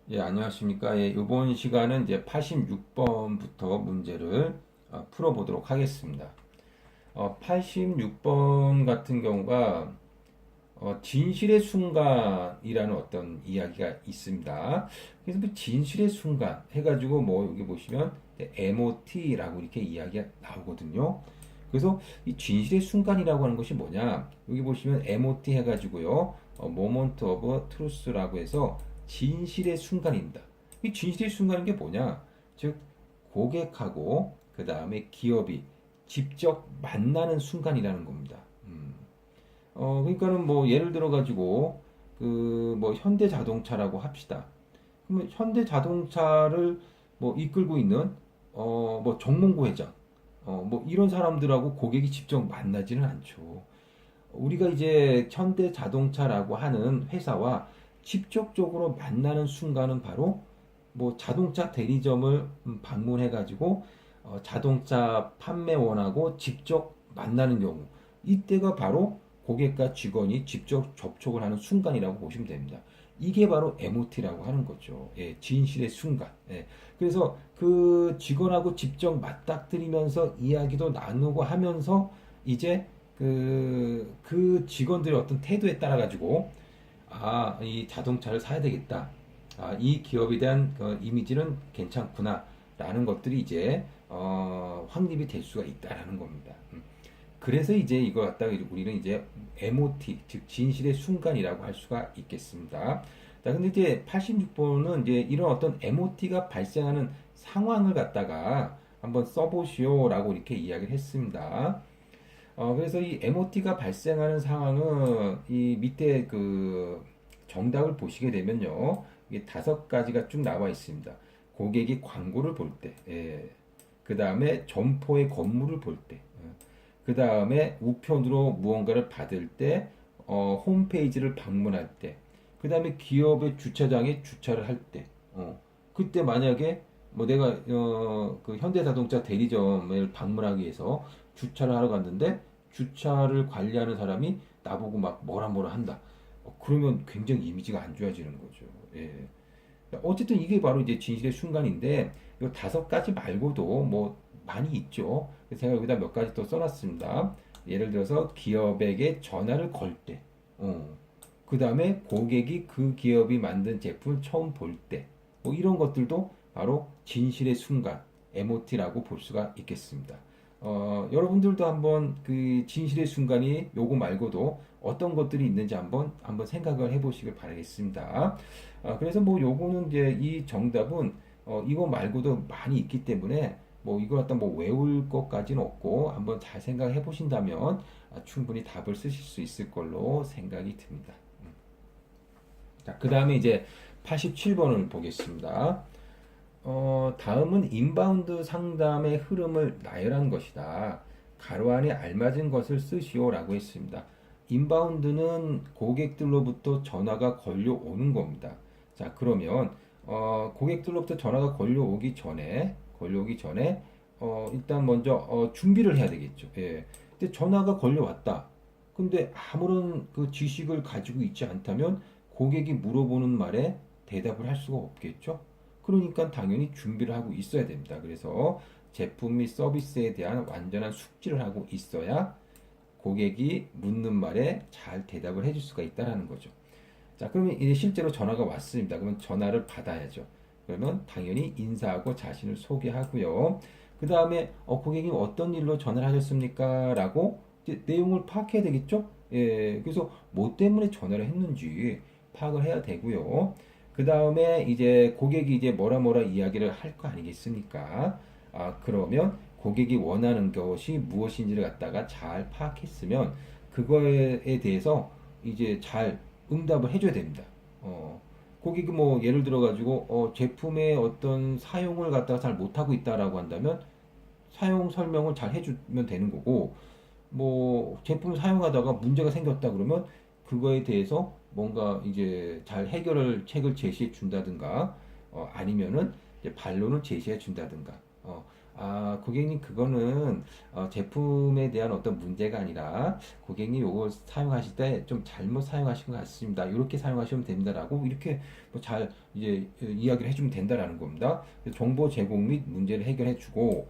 예, 안녕하십니까. 예, 이번 시간은 이제 86번부터 문제를 풀어보도록 하겠습니다. 86번 같은 경우가 진실의 순간이라는 어떤 이야기가 있습니다. 그래서 뭐 진실의 순간 해가지고 뭐 여기 보시면 MOT라고 이렇게 이야기가 나오거든요. 그래서 이 진실의 순간이라고 하는 것이 뭐냐? 여기 보시면 MOT 해가지고요. Moment of Truth라고 해서 진실의 순간입니다. 이 진실의 순간인 게 뭐냐? 즉 고객하고 그 다음에 기업이 직접 만나는 순간이라는 겁니다. 그러니까는 뭐 예를 들어 가지고 그 뭐 현대 자동차라고 합시다. 그러면 현대 자동차를 뭐 이끌고 있는 뭐 정몽구 회장 뭐 이런 사람들하고 고객이 직접 만나지는 않죠. 우리가 이제 현대 자동차라고 하는 회사와 직접적으로 만나는 순간은 바로 뭐 자동차 대리점을 방문해 가지고 자동차 판매원하고 직접 만나는 경우 이때가 바로 고객과 직원이 직접 접촉을 하는 순간이라고 보시면 됩니다. 이게 바로 MOT라고 하는 거죠. 예, 진실의 순간. 예, 그래서 그 직원하고 직접 맞닥뜨리면서 이야기도 나누고 하면서 이제 그 직원들의 어떤 태도에 따라 가지고 이 자동차를 사야 되겠다. 이 기업에 대한 그 이미지는 괜찮구나. 라는 것들이 이제 확립이 될 수가 있다라는 겁니다. 그래서 이제 이거 갖다가 우리는 이제 MOT, 즉 진실의 순간이라고 할 수가 있겠습니다. 자, 근데 이제 86번은 이제 이런 어떤 MOT가 발생하는 상황을 갖다가 한번 써보시오라고 이렇게 이야기를 했습니다. 그래서 이 MOT가 발생하는 상황은 이 밑에 그 정답을 보시게 되면요. 이게 5가지가 쭉 나와 있습니다. 고객이 광고를 볼 때, 예. 그 다음에 점포의 건물을 볼 때, 그 다음에 우편으로 무언가를 받을 때, 홈페이지를 방문할 때, 그 다음에 기업의 주차장에 주차를 할 때, 그때 만약에 뭐 내가 그 현대자동차 대리점을 방문하기 위해서 주차를 하러 갔는데 주차를 관리하는 사람이 나보고 막 뭐라 뭐라 한다. 그러면 굉장히 이미지가 안 좋아지는 거죠. 예. 어쨌든 이게 바로 이제 진실의 순간인데 이 5가지 말고도 뭐 많이 있죠. 그래서 제가 여기다 몇 가지 또 써놨습니다. 예를 들어서 기업에게 전화를 걸 때, 그 다음에 고객이 그 기업이 만든 제품을 처음 볼 때, 뭐 이런 것들도 바로 진실의 순간, MOT라고 볼 수가 있겠습니다. 여러분들도 한번 그 진실의 순간이 요거 말고도 어떤 것들이 있는지 한번 생각을 해보시길 바라겠습니다. 그래서 뭐 요거는 이제 이 정답은 이거 말고도 많이 있기 때문에 뭐 이거 갖다 뭐 외울 것까지는 없고 한번 잘 생각해 보신다면 충분히 답을 쓰실 수 있을 걸로 생각이 듭니다. 자, 그 다음에 이제 87번을 보겠습니다. 다음은 인바운드 상담의 흐름을 나열한 것이다. 가로 안에 알맞은 것을 쓰시오라고 했습니다. 인바운드는 고객들로부터 전화가 걸려오는 겁니다. 자, 그러면 고객들로부터 전화가 걸려오기 전에 일단 먼저 준비를 해야 되겠죠. 예. 근데 전화가 걸려왔다. 근데 아무런 그 지식을 가지고 있지 않다면 고객이 물어보는 말에 대답을 할 수가 없겠죠. 그러니까 당연히 준비를 하고 있어야 됩니다. 그래서 제품 및 서비스에 대한 완전한 숙지를 하고 있어야 고객이 묻는 말에 잘 대답을 해줄 수가 있다라는 거죠. 자, 그러면 이제 실제로 전화가 왔습니다. 그러면 전화를 받아야죠. 그러면 당연히 인사하고 자신을 소개하고요. 그 다음에 고객님 어떤 일로 전화를 하셨습니까? 라고 이제 내용을 파악해야 되겠죠? 예, 그래서 뭐 때문에 전화를 했는지 파악을 해야 되고요. 그 다음에 이제 고객이 이제 뭐라 뭐라 이야기를 할 거 아니겠습니까? 그러면 고객이 원하는 것이 무엇인지를 갖다가 잘 파악했으면 그거에 대해서 이제 잘 응답을 해줘야 됩니다. 고객이 뭐 예를 들어 가지고 제품의 어떤 사용을 갖다가 잘 못하고 있다라고 한다면 사용 설명을 잘 해주면 되는 거고 뭐 제품을 사용하다가 문제가 생겼다 그러면 그거에 대해서 뭔가 이제 잘 해결을 책을 제시해 준다든가 아니면은 이제 반론을 제시해 준다든가 고객님 그거는 제품에 대한 어떤 문제가 아니라 고객님 요거 사용하실 때 좀 잘못 사용하신 것 같습니다. 이렇게 사용하시면 됩니다라고 이렇게 뭐잘 이제 이야기를 해주면 된다라는 겁니다. 그래서 정보 제공 및 문제를 해결해 주고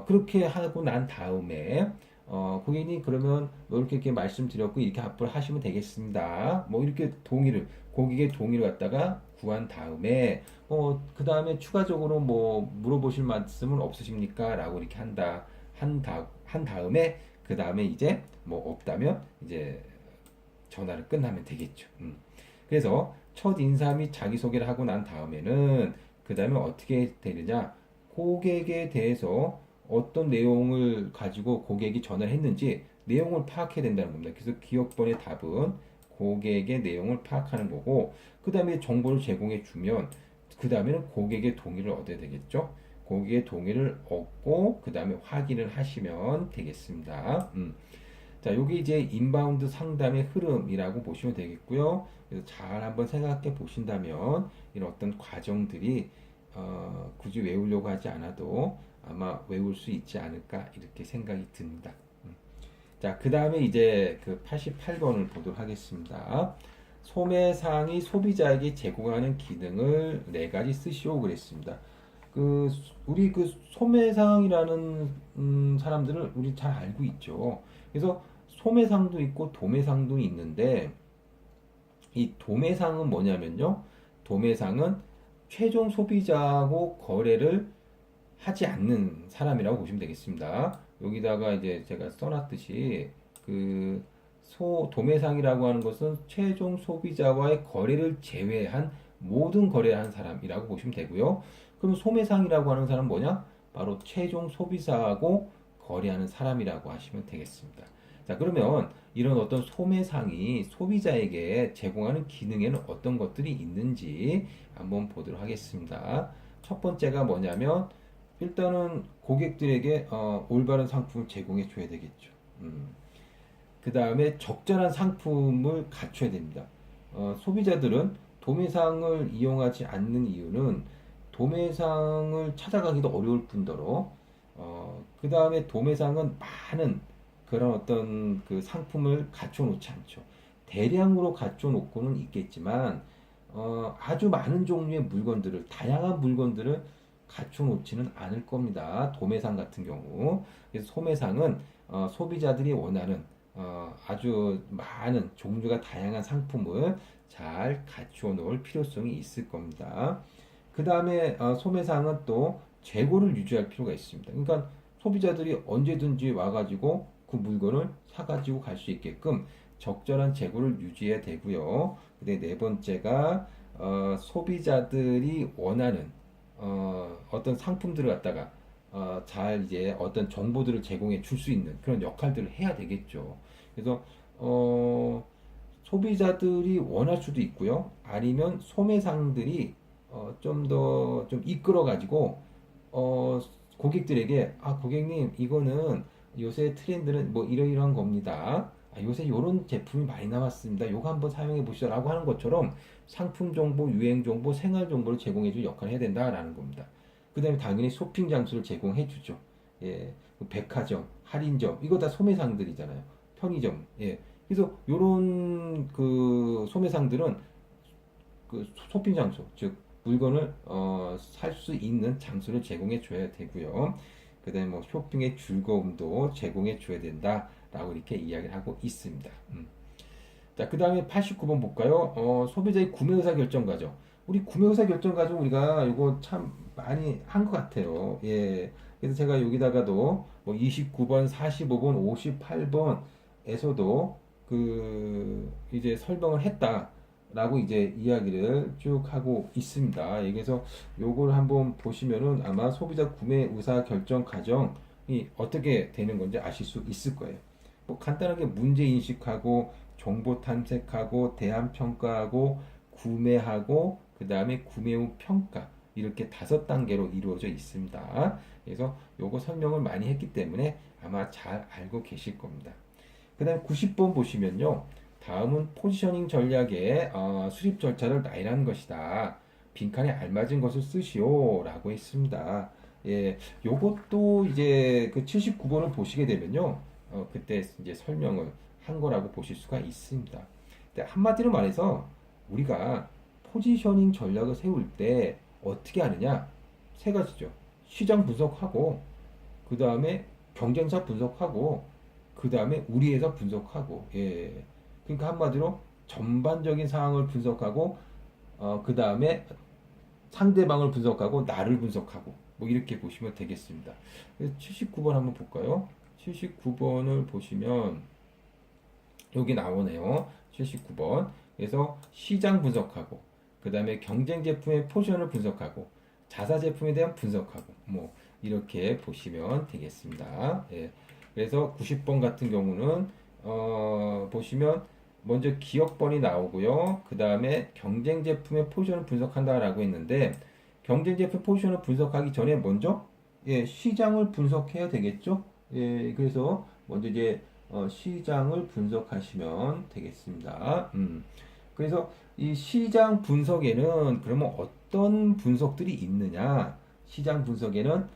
그렇게 하고 난 다음에 고객님 그러면 뭐 이렇게 말씀드렸고 이렇게 앞으로 하시면 되겠습니다. 뭐 이렇게 고객의 동의를 갖다가 구한 다음에 그 다음에 추가적으로 뭐 물어보실 말씀은 없으십니까? 라고 이렇게 한 다음에 그 다음에 이제 뭐 없다면 이제 전화를 끝나면 되겠죠. 그래서 첫 인사 및 자기소개를 하고 난 다음에는 그 다음에 어떻게 되느냐? 고객에 대해서 어떤 내용을 가지고 고객이 전화를 했는지 내용을 파악해야 된다는 겁니다. 그래서 기억번의 답은 고객의 내용을 파악하는 거고, 그 다음에 정보를 제공해 주면, 그 다음에는 고객의 동의를 얻어야 되겠죠. 고객의 동의를 얻고, 그 다음에 확인을 하시면 되겠습니다. 자, 여기 이제 인바운드 상담의 흐름이라고 보시면 되겠고요. 그래서 잘 한번 생각해 보신다면 이런 어떤 과정들이 굳이 외우려고 하지 않아도 아마 외울 수 있지 않을까 이렇게 생각이 듭니다. 자, 그 다음에 이제 그 88번을 보도록 하겠습니다. 소매상이 소비자에게 제공하는 기능을 네 가지 쓰시오 그랬습니다. 우리 소매상이라는 사람들을 우리 잘 알고 있죠. 그래서 소매상도 있고 도매상도 있는데 이 도매상은 뭐냐면요. 도매상은 최종 소비자하고 거래를 하지 않는 사람이라고 보시면 되겠습니다. 여기다가 이제 제가 써놨듯이 도매상이라고 하는 것은 최종 소비자와의 거래를 제외한 모든 거래를 하는 사람이라고 보시면 되고요. 그럼 소매상이라고 하는 사람은 뭐냐? 바로 최종 소비자하고 거래하는 사람이라고 하시면 되겠습니다. 자, 그러면 이런 어떤 소매상이 소비자에게 제공하는 기능에는 어떤 것들이 있는지 한번 보도록 하겠습니다. 첫 번째가 뭐냐면 일단은 고객들에게 올바른 상품을 제공해 줘야 되겠죠. 그 다음에 적절한 상품을 갖춰야 됩니다. 소비자들은 도매상을 이용하지 않는 이유는 도매상을 찾아가기도 어려울 뿐더러 그 다음에 도매상은 많은 그런 어떤 그 상품을 갖춰 놓지 않죠. 대량으로 갖춰 놓고는 있겠지만 아주 많은 종류의 물건들을 다양한 물건들을 갖춰 놓지는 않을 겁니다. 도매상 같은 경우. 그래서 소매상은 소비자들이 원하는 아주 많은 종류가 다양한 상품을 잘 갖추어 놓을 필요성이 있을 겁니다. 그 다음에 소매상은 또 재고를 유지할 필요가 있습니다. 그러니까 소비자들이 언제든지 와가지고 그 물건을 사가지고 갈 수 있게끔 적절한 재고를 유지해야 되고요. 근데 네 번째가 소비자들이 원하는 어떤 상품들을 갖다가 잘 이제 어떤 정보들을 제공해 줄 수 있는 그런 역할들을 해야 되겠죠. 그래서 소비자들이 원할 수도 있고요. 아니면 소매상들이 좀 더 좀 이끌어 가지고 고객들에게 고객님 이거는 요새 트렌드는 뭐 이러이러한 겁니다. 요새 요런 제품이 많이 나왔습니다. 요거 한번 사용해 보시라고 하는 것처럼 상품 정보, 유행 정보, 생활 정보를 제공해 줄 역할을 해야 된다라는 겁니다. 그 다음에 당연히 쇼핑 장소를 제공해 주죠. 예. 백화점, 할인점, 이거 다 소매상들이잖아요. 편의점, 예. 그래서 요런 소매상들은 쇼핑 장소, 즉 물건을 살 수 있는 장소를 제공해 줘야 되고요. 그 다음에 뭐 쇼핑의 즐거움도 제공해 줘야 된다라고 이렇게 이야기를 하고 있습니다. 자, 그 다음에 89번 볼까요? 소비자의 구매 의사 결정 과정. 우리 구매 의사 결정 과정 우리가 이거 참 많이 한 것 같아요. 예. 그래서 제가 여기다가도 뭐 29번, 45번, 58번에서도 이제 설명을 했다라고 이제 이야기를 쭉 하고 있습니다. 예, 그래서 요걸 한번 보시면은 아마 소비자 구매 의사 결정 과정이 어떻게 되는 건지 아실 수 있을 거예요. 뭐 간단하게 문제 인식하고 정보 탐색하고 대안 평가하고 구매하고 그 다음에 구매 후 평가 이렇게 5단계로 이루어져 있습니다. 그래서 요거 설명을 많이 했기 때문에 아마 잘 알고 계실 겁니다. 그 다음에 90번 보시면요. 다음은 포지셔닝 전략의 수립 절차를 나열한 것이다. 빈칸에 알맞은 것을 쓰시오 라고 했습니다. 예, 요것도 이제 그 79번을 보시게 되면요. 그때 이제 설명을 한 거라고 보실 수가 있습니다. 근데 한마디로 말해서 우리가 포지셔닝 전략을 세울 때 어떻게 하느냐? 세 가지죠. 시장 분석하고, 그 다음에 경쟁사 분석하고, 그 다음에 우리 회사 분석하고, 예. 그러니까 한마디로 전반적인 상황을 분석하고, 그 다음에 상대방을 분석하고, 나를 분석하고, 뭐 이렇게 보시면 되겠습니다. 79번 한번 볼까요? 79번을 보시면, 여기 나오네요. 79번. 그래서 시장 분석하고, 그 다음에 경쟁 제품의 포지션을 분석하고, 자사 제품에 대한 분석하고, 뭐, 이렇게 보시면 되겠습니다. 예. 그래서 90번 같은 경우는, 보시면, 먼저 기업번이 나오고요. 그 다음에 경쟁 제품의 포지션을 분석한다라고 했는데, 경쟁 제품 포지션을 분석하기 전에 먼저, 예, 시장을 분석해야 되겠죠? 예, 그래서 먼저 이제 시장을 분석하시면 되겠습니다. 그래서 이 시장 분석에는 그러면 어떤 분석들이 있느냐? 시장 분석에는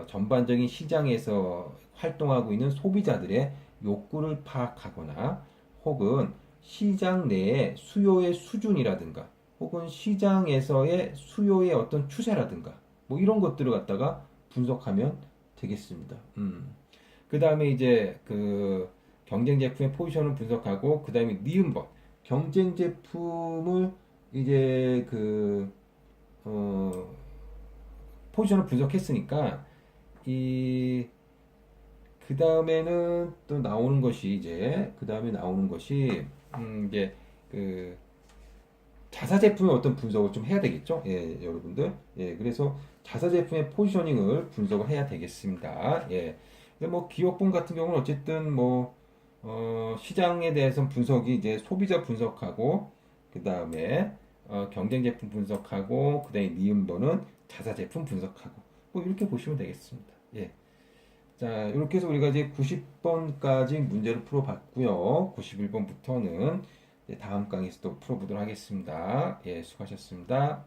전반적인 시장에서 활동하고 있는 소비자들의 욕구를 파악하거나 혹은 시장 내의 수요의 수준이라든가 혹은 시장에서의 수요의 어떤 추세라든가 뭐 이런 것들을 갖다가 분석하면 되겠습니다. 그 다음에 이제 그 경쟁 제품의 포지션을 분석하고 그 다음에 니은번 경쟁 제품을 이제 그 포지션을 분석했으니까 이 그 다음에는 또 나오는 것이 이제 그 다음에 나오는 것이 이제 그 자사 제품의 어떤 분석을 좀 해야 되겠죠? 예, 여러분들. 예, 그래서 자사 제품의 포지셔닝을 분석을 해야 되겠습니다. 예. 근데 뭐 기업분 같은 경우는 어쨌든 뭐 시장에 대해서 분석이 이제 소비자 분석하고 그 다음에 경쟁 제품 분석하고 그 다음에 니은번은 자사 제품 분석하고 뭐 이렇게 보시면 되겠습니다. 예. 자, 이렇게 해서 우리가 이제 90번까지 문제를 풀어봤고요. 91번부터는 다음 강의에서 또 풀어보도록 하겠습니다. 예, 수고하셨습니다.